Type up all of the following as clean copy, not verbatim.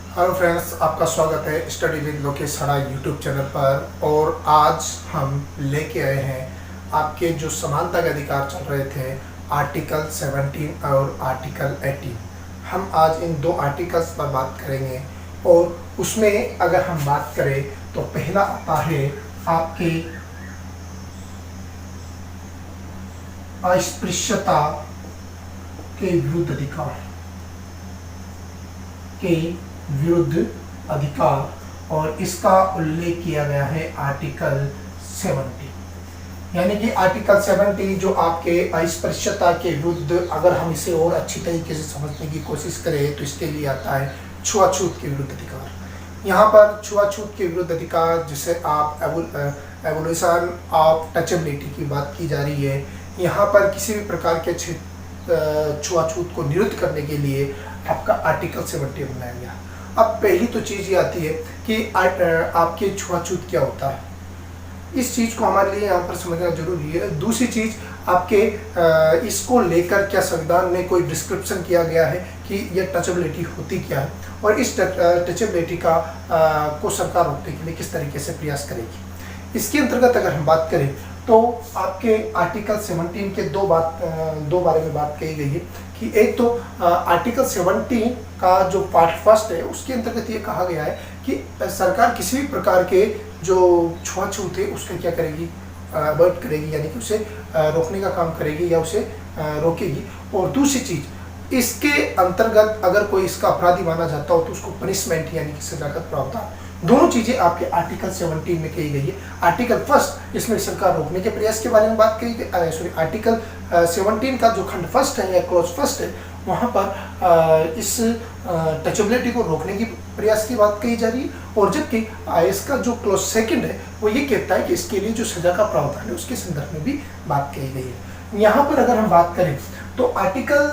Hello friends, आपका स्वागत है study with Lokesh Hada YouTube channel पर। और आज हम लेके आए हैं आपके जो समानता के अधिकार चल रहे थे, आर्टिकल 17 और आर्टिकल 18। हम आज इन दो आर्टिकल्स पर बात करेंगे। और उसमें अगर हम बात करें तो पहला आता है आपके अस्पृश्यता के विरुद्ध अधिकार के विरुद्ध अधिकार, और इसका उल्लेख किया गया है आर्टिकल 70। यानी कि आर्टिकल 70 जो आपके अस्पृश्यता के विरुद्ध, अगर हम इसे और अच्छी तरीके से समझने की कोशिश करें तो इसके लिए आता है छुआछूत के विरुद्ध अधिकार। यहाँ पर छुआछूत के विरुद्ध अधिकार, जिसे आप एवोल्यूशन ऑफ टचेबिलिटी की बात की जा रही है, यहाँ पर किसी भी प्रकार के छुआछूत को निरुद्ध करने के लिए आपका आर्टिकल 70 बनाया गया। अब पहली तो चीज़ ये आती है कि आपके छुआछूत क्या होता है। इस चीज़ को हमारे लिए यहाँ पर समझना जरूरी है। दूसरी चीज़, आपके इसको लेकर क्या संविधान में कोई डिस्क्रिप्शन किया गया है कि यह टचेबिलिटी होती क्या है, और इस टचेबिलिटी का को सरकार रोकने के लिए किस तरीके से प्रयास करेगी। इसके अंतर्गत अगर हम बात करें तो आपके आर्टिकल 17 के दो बारे में बात कही गई है कि एक तो आर्टिकल 17 का जो पार्ट फर्स्ट है, उसके अंतर्गत ये कहा गया है कि सरकार किसी भी प्रकार के जो छुआछूत है उसका क्या करेगी, अवॉइड करेगी, यानी कि उसे रोकने का काम करेगी या उसे रोकेगी। और दूसरी चीज़, इसके अंतर्गत अगर कोई इसका अपराधी माना जाता हो तो उसको पनिशमेंट यानी कि सजा का प्रावधान, दोनों चीजें आपके आर्टिकल 17 में कही गई है। आर्टिकल फर्स्ट, इसमें सरकार रोकने के प्रयास के बारे में बात कही गई। सॉरी, आर्टिकल 17 का जो खंड फर्स्ट है या क्लोज फर्स्ट है, वहाँ पर इस टचेबिलिटी को रोकने की प्रयास की बात कही जा रही है। और जबकि इसका जो क्लोज सेकंड है वो ये कहता है कि इसके लिए जो सजा का प्रावधान है उसके संदर्भ में भी बात कही गई है। यहाँ पर अगर हम बात करें तो आर्टिकल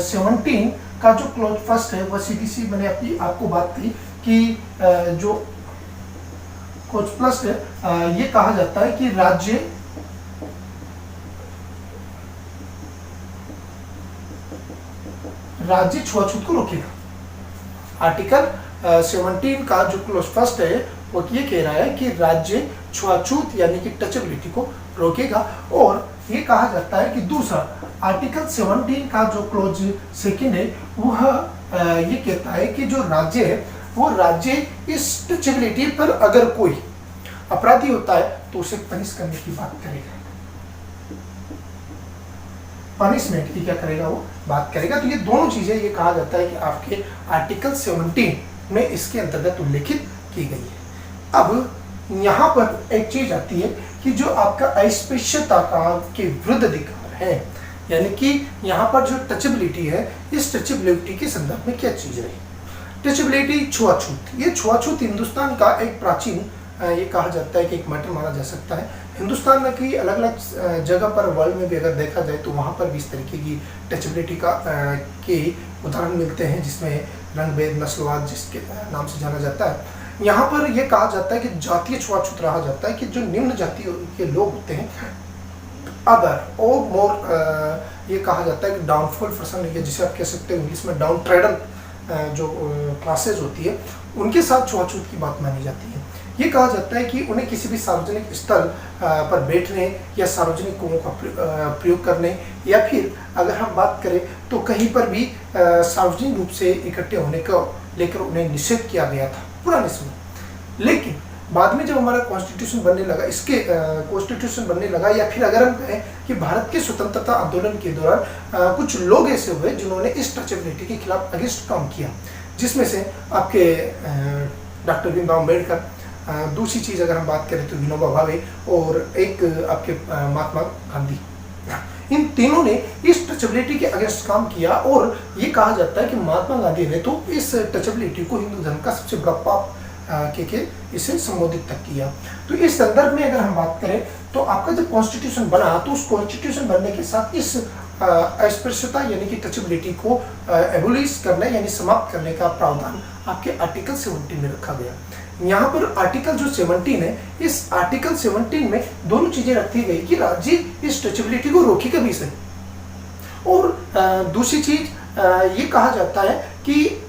17 का जो क्लोज फर्स्ट है वह सीधी सी मैंने आपको बात की कि जो क्लोज प्लस है, ये कहा जाता है कि राज्य छुआछूत को रोकेगा। आर्टिकल 17 का जो क्लोज फर्स्ट है वो ये कह रहा है कि राज्य छुआछूत यानी कि टचेबिलिटी को रोकेगा। और ये कहा जाता है कि दूसरा, आर्टिकल 17 का जो क्लोज सेकंड है वह ये कहता है कि जो राज्य है वो राज्य इस टचेबिलिटी पर अगर कोई अपराधी होता है तो उसे पनिश करने की बात करेगा, पनिशमेंट की क्या करेगा, वो बात करेगा। तो ये दोनों चीजें ये कहा जाता है कि आपके आर्टिकल 17 में इसके अंतर्गत उल्लेखित की गई है। अब यहाँ पर एक चीज आती है कि जो आपका अस्पृश्यता का के विरुद्ध अधिकार है, यानी कि यहाँ पर जो टचेबिलिटी है, इस टचेबिलिटी के संदर्भ में क्या चीज रही। टचेबिलिटी, छुआछूत, ये छुआछूत हिंदुस्तान का एक प्राचीन, ये कहा जाता है कि एक मैटर माना जा सकता है। हिंदुस्तान में की अलग अलग जगह पर वर्ल्ड में भी अगर देखा जाए तो वहाँ पर भी इस तरीके की टचेबिलिटी के उदाहरण मिलते हैं, जिसमें रंग-भेद, नस्लवाद जिसके नाम से जाना जाता है। यहाँ पर यह कहा जाता है कि जातीय छुआछूत रहा जाता है कि जो निम्न जाति के लोग होते हैं, अदर और मोर, ये कहा जाता है कि डाउनफॉल पर्सन, जिसे आप कह सकते हो इंग्लिश में डाउन ट्रेडन जो क्लासेज होती है, उनके साथ छुआछूत की बात मानी जाती है। ये कहा जाता है कि उन्हें किसी भी सार्वजनिक स्थल पर बैठने या सार्वजनिक कुओं का प्रयोग करने, या फिर अगर हम बात करें तो कहीं पर भी सार्वजनिक रूप से इकट्ठे होने को लेकर उन्हें निषेध किया गया था पुराने समय। लेकिन बाद में जब हमारा कॉन्स्टिट्यूशन बनने लगा, इसके कॉन्स्टिट्यूशन बनने लगा, या फिर अगर हम कहें कि भारत के स्वतंत्रता आंदोलन के दौरान कुछ लोग ऐसे हुए जिन्होंने इस टचेबिलिटी के खिलाफ अगेंस्ट काम किया, जिसमें से आपके डॉक्टर भीमराव अम्बेडकर, दूसरी चीज़ अगर हम बात करें तो विनोबा भावे, और एक आपके महात्मा गांधी। इन तीनों ने इस टचेबिलिटी के अगेंस्ट काम किया। और ये कहा जाता है कि महात्मा गांधी ने तो इस टचेबिलिटी को हिंदू धर्म का सबसे बड़ा पाप के इसे संबोधित तक किया। तो इस संदर्भ में अगर हम बात करें तो आपका जब कॉन्स्टिट्यूशन बना तो उस कॉन्स्टिट्यूशन बनने के साथ इस अस्पृश्यता यानी कि टचेबिलिटी को एबोलिश करने यानी समाप्त करने का प्रावधान आपके आर्टिकल 17 में रखा गया। यहाँ पर आर्टिकल जो 17 है, इस आर्टिकल 17 में दोनों चीजें रखी गई कि राज्य इस टचेबिलिटी को रोकेगा भी सही, और दूसरी चीज ये कहा जाता है कि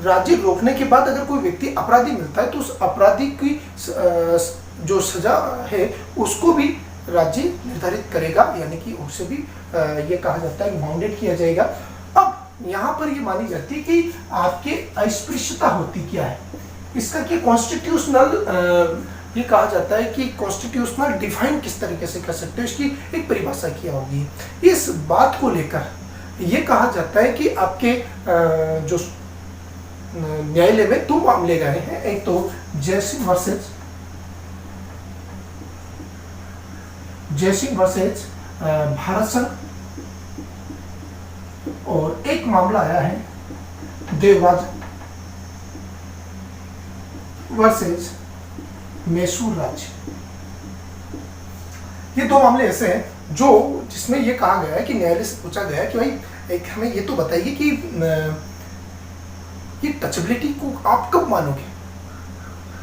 राज्य रोकने के बाद अगर कोई व्यक्ति अपराधी मिलता है तो उस अपराधी की जो सजा है उसको भी राज्य निर्धारित करेगा, यानी कि उसे भी ये कहा जाता है बाउंडेड किया जाएगा। अब यहाँ पर ये मानी जाती है कि आपके अस्पृश्यता होती क्या है, इसका क्या कॉन्स्टिट्यूशनल ये कहा जाता है कि कॉन्स्टिट्यूशनल डिफाइन किस तरीके से कर सकते हो, इसकी एक परिभाषा क्या होगी। इस बात को लेकर ये कहा जाता है कि आपके जो न्यायालय में दो मामले गए हैं, एक तो जयसिंह वर्सेज भारत संघ, और एक मामला आया है देवराज वर्सेज मैसूर राज्य। ये दो मामले ऐसे हैं जो जिसमें ये कहा गया है कि न्यायालय से पूछा गया है कि भाई एक हमें ये तो बताइए कि ये टचेबिलिटी को आप कब मानोगे,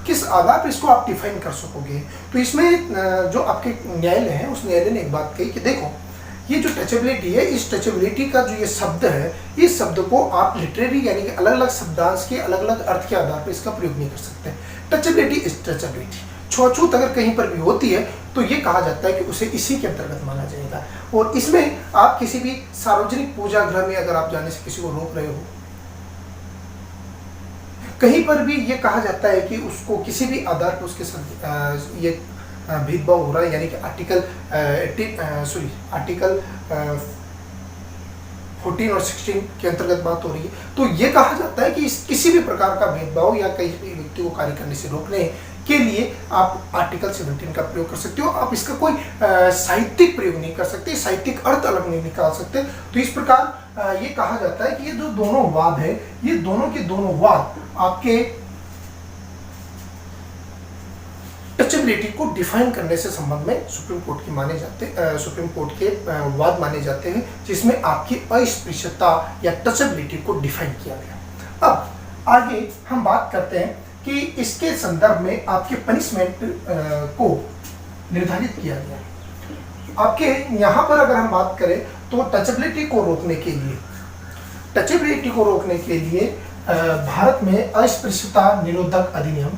किस आधार पर इसको आप डिफाइन कर सकोगे। तो इसमें जो आपके न्यायालय है उस न्यायालय ने एक बात कही कि देखो ये जो टचेबिलिटी है, इस टचेबिलिटी का जो ये शब्द है, इस शब्द को आप लिटरेरी यानी कि अलग अलग शब्दांश के अलग अलग अर्थ के आधार पर इसका प्रयोग नहीं कर सकते। टचेबिलिटी इज टचेबिलिटी, छुआछूत अगर कहीं पर भी होती है तो ये कहा जाता है कि उसे इसी के अंतर्गत माना जाएगा। और इसमें आप किसी भी सार्वजनिक पूजा गृह में अगर आप जाने से किसी को रोक रहे हो, कहीं पर भी ये कहा जाता है कि उसको किसी भी आधार पर उसके साथ ये भेदभाव हो रहा है, यानी कि आर्टिकल 14 और 16 के अंतर्गत बात हो रही है, तो ये कहा जाता है कि किसी भी प्रकार का भेदभाव या किसी भी व्यक्ति को कार्य करने से रोकने के लिए आप आर्टिकल 17 का प्रयोग कर सकते हो। आप इसका कोई साहित्यिक प्रयोग नहीं कर सकते, साहित्यिक अर्थ अलग नहीं निकाल सकते। तो इस प्रकार ये कहा जाता है कि ये जो दोनों वाद है, ये दोनों के दोनों वाद आपके टचेबिलिटी को डिफाइन करने से संबंध में सुप्रीम कोर्ट के वाद माने जाते हैं, जिसमें आपकी अस्पृश्यता या टचेबिलिटी को डिफाइन किया गया। अब आगे हम बात करते हैं कि इसके संदर्भ में आपके पनिशमेंट को निर्धारित किया गया। आपके यहाँ पर अगर हम बात करें तो टचेबिलिटी को रोकने के लिए भारत में अस्पृश्यता निरोधक अधिनियम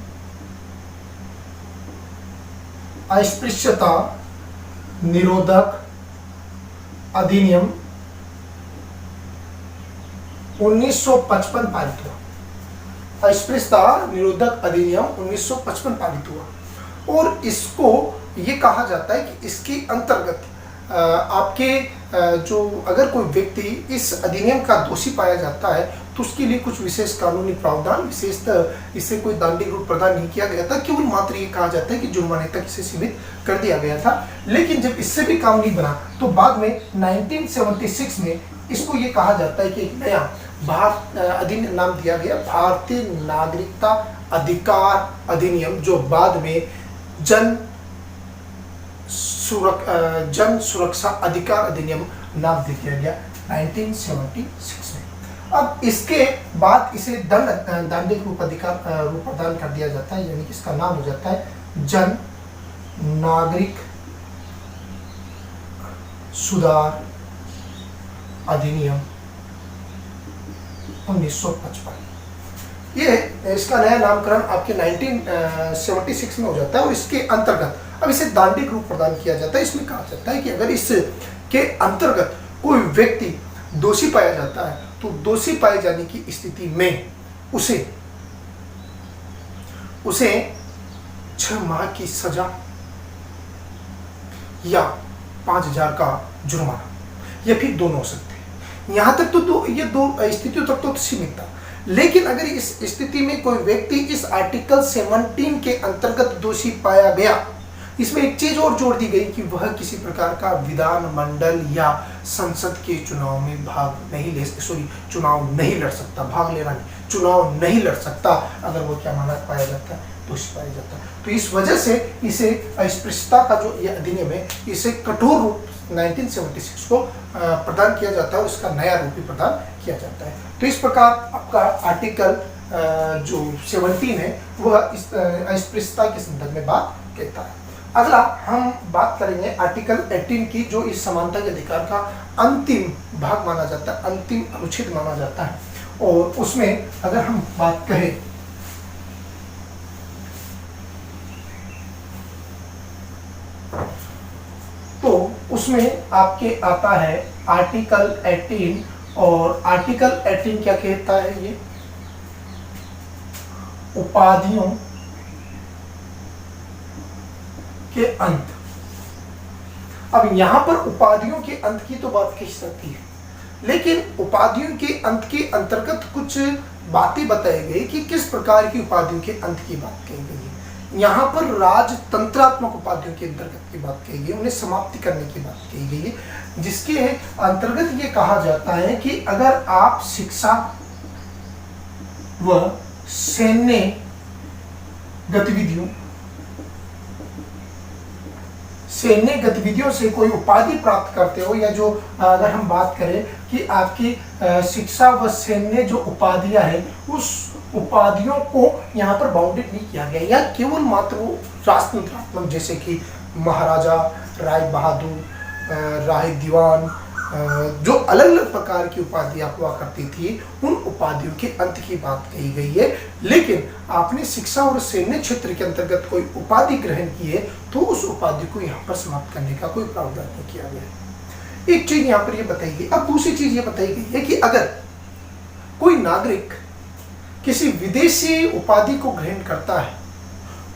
1955 पारित हुआ। अस्पृश्यता निरोधक अधिनियम 1955 पारित हुआ और इसको ये कहा जाता है कि इसके अंतर्गत आपके जो अगर कोई व्यक्ति इस अधिनियम का दोषी पाया जाता है तो उसके लिए कुछ विशेष कानूनी प्रावधान, विशेषतः इसे कोई दंडिक रूप प्रदान नहीं किया गया था, केवल मात्र ये कहा जाता है कि जुर्माने तक इसे सीमित कर दिया गया था। लेकिन जब इससे भी काम नहीं बना तो बाद में 1976 में इसको ये कहा जाता है कि एक नया अधिनियम नाम दिया गया, भारतीय नागरिकता अधिकार अधिनियम, जो बाद में जन सुरक्षा अधिकार अधिनियम नाम दिया गया 1976 में। अब इसके बाद इसे दंडिक रूप प्रदान कर दिया जाता है, यानी कि इसका नाम हो जाता है जन नागरिक सुधार अधिनियम 1955। ये इसका नया नामकरण आपके 1976 में हो जाता है और इसके अंतर्गत अब इसे दांडिक रूप प्रदान किया जाता है। इसमें कहा जाता है कि अगर इसके अंतर्गत कोई व्यक्ति दोषी पाया जाता है तो दोषी पाए जाने की स्थिति में उसे 6 माह की सजा या 5,000 का जुर्माना, या फिर दोनों हो सकते हैं। यहाँ तक तो ये दो स्थितियों तक तो सीमित था। लेकिन अगर इस स्थिति में कोई व्यक्ति इस आर्टिकल 17 के अंतर्गत दोषी पाया गया, इसमें एक चीज और जोड़ दी गई कि वह किसी प्रकार का विधान मंडल या संसद के चुनाव में चुनाव नहीं लड़ सकता, चुनाव नहीं लड़ सकता अगर वो क्या माना पाया जाता है, दोषी पाया जाता है। तो इस वजह से इसे अस्पृश्यता का जो ये अधिनियम है, इसे कठोर रूप 1976 को प्रदान किया जाता है और इसका नया रूप भी प्रदान किया जाता है। तो इस प्रकार आपका आर्टिकल जो 17 है वह इस अस्पृश्यता के संदर्भ में बात कहता है। अगला हम बात करेंगे आर्टिकल 18 की, जो इस समानता के अधिकार का अंतिम भाग माना जाता है, अंतिम अनुच्छेद माना जाता है। और उसमें अगर हम बात करें तो उसमें आपके आता है आर्टिकल 18, और आर्टिकल 18 क्या कहता है? ये उपाधियों के अंत। अब यहां पर उपाधियों के अंत की तो बात कही जाती है, लेकिन उपाधियों के अंत के अंतर्गत कुछ बातें बताई गई कि किस प्रकार की उपाधियों के अंत की बात कही गई है। यहाँ पर राजतंत्रात्मक उपाधियों के अंतर्गत की बात कही गई, उन्हें समाप्ति करने की बात कही गई है, जिसके अंतर्गत ये कहा जाता है कि अगर आप शिक्षा व सैन्य गतिविधियों से कोई उपाधि प्राप्त करते हो, या जो अगर हम बात करें कि आपकी शिक्षा व सैन्य जो उपाधियां हैं, उस उपाधियों को यहाँ पर बाउंडेड नहीं किया गया, या केवल मात्र वो राजतंत्रात्मक, जैसे कि महाराजा, राय बहादुर, राय दीवान, जो अलग अलग प्रकार की उपाधियां हुआ करती थी, उन उपाधियों के अंत की बात कही गई है। लेकिन आपने शिक्षा और सैन्य क्षेत्र के अंतर्गत कोई उपाधि ग्रहण की है तो उस उपाधि को यहाँ पर समाप्त करने का कोई प्रावधान नहीं किया गया है। एक चीज यहाँ पर यह बताई गई। अब दूसरी चीज ये बताई गई है कि अगर कोई नागरिक किसी विदेशी उपाधि को ग्रहण करता है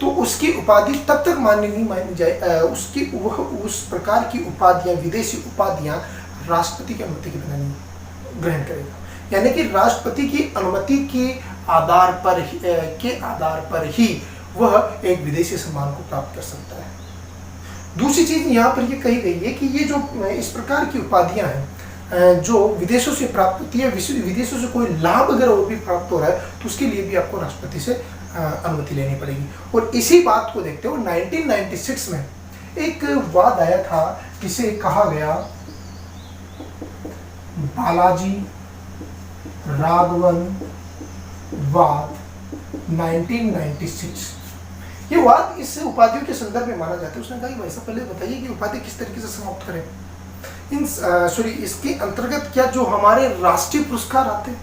तो उसकी उपाधि तब तक मान्य नहीं मानी जाए, उसकी वह उस प्रकार की उपाधियां, विदेशी उपाधियां राष्ट्रपति की अनुमति के बिना नहीं ग्रहण करेगा। यानी कि राष्ट्रपति की अनुमति के आधार पर ही वह एक विदेशी सम्मान को प्राप्त कर सकता है। दूसरी चीज यहाँ पर यह कही गई है कि ये जो इस प्रकार की उपाधियां हैं जो विदेशों से प्राप्त होती है, विदेशों से कोई लाभ अगर और भी प्राप्त हो रहा है तो उसके लिए भी आपको राष्ट्रपति से अनुमति लेनी पड़ेगी। और इसी बात को देखते हुए 1996 में एक वाद आया था जिसे कहा गया बालाजी राघवन वाद 1996। ये वाद इस उपाधियों के संदर्भ में माना जाता है। उसने कहा कि भाई साहब पहले बताइए कि उपाधि किस तरीके से समाप्त करें। इसके अंतर्गत क्या जो हमारे राष्ट्रीय पुरस्कार आते हैं,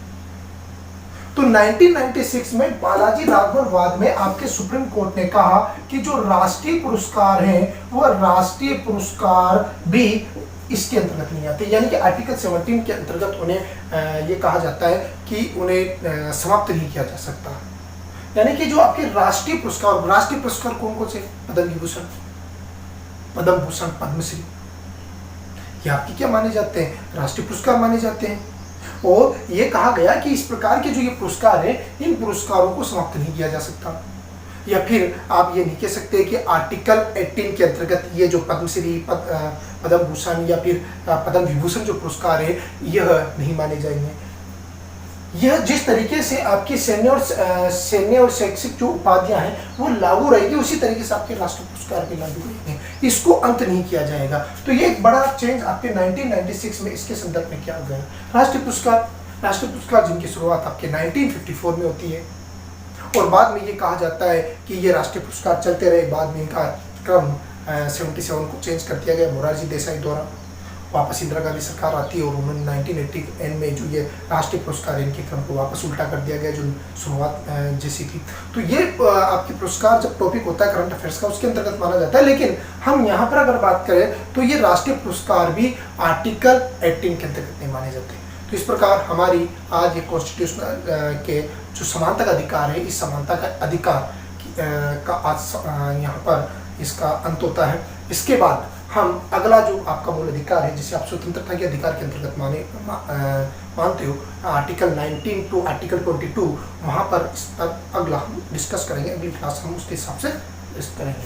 तो 1996 में बालाजी राघवन वाद में आपके सुप्रीम कोर्ट ने कहा कि जो राष्ट्रीय पुरस्कार हैं वह राष्ट्रीय पुरस्कार भी इसके अंतर्गत नहीं आते। यानी कि आर्टिकल 17 के अंतर्गत उन्हें ये कहा जाता है कि उन्हें समाप्त नहीं किया जा सकता। यानी कि जो आपके राष्ट्रीय पुरस्कार कौन कौन से? पद्म विभूषण, पद्म भूषण, पद्मश्री, ये आपके क्या माने जाते हैं? राष्ट्रीय पुरस्कार माने जाते हैं। और ये कहा गया कि इस प्रकार के जो ये पुरस्कार हैं, इन पुरस्कारों को समाप्त नहीं किया जा सकता। या फिर आप ये नहीं कह सकते कि आर्टिकल 18 के अंतर्गत ये जो पद्मश्री, पद्म भूषण या फिर पद्म विभूषण जो पुरस्कार है यह नहीं माने जाएंगे। यह जिस तरीके से आपकी सैन्य और शैक्षिक जो उपाधियां हैं वो लागू रहेगी, उसी तरीके से आपके राष्ट्रीय पुरस्कार भी लागू रहेंगे। इसको अंत नहीं किया जाएगा। तो ये एक बड़ा चेंज आपके 1996 में इसके संदर्भ में किया गया। राष्ट्रीय पुरस्कार जिनकी शुरुआत आपके 1954 में होती है और बाद में ये कहा जाता है कि ये राष्ट्रीय पुरस्कार चलते रहे। बाद में इनका क्रम 77 को चेंज कर दिया गया मोरारजी देसाई द्वारा। वापस इंदिरा गांधी सरकार आती है और उन्होंने 1980 में जो ये राष्ट्रीय पुरस्कार इनके क्रम को वापस उल्टा कर दिया गया जो शुरुआत जैसी थी। तो ये आपके पुरस्कार जब टॉपिक होता है करंट अफेयर्स का उसके अंतर्गत माना जाता है। लेकिन हम यहाँ पर अगर बात करें तो ये राष्ट्रीय पुरस्कार भी आर्टिकल 18 के अंतर्गत नहीं माने जाते। तो इस प्रकार हमारी आज ये कॉन्स्टिट्यूशनल के जो समानता का अधिकार है, इस समानता का अधिकार का आज यहाँ पर इसका अंत होता है। इसके बाद हम अगला जो आपका मूल अधिकार है जिसे आप स्वतंत्रता के अधिकार के अंतर्गत मानते हो, आर्टिकल 19 टू आर्टिकल 22, वहाँ पर इस पर अगला हम डिस्कस करेंगे। अगली क्लास हम उसके हिसाब से डिस्कस करेंगे।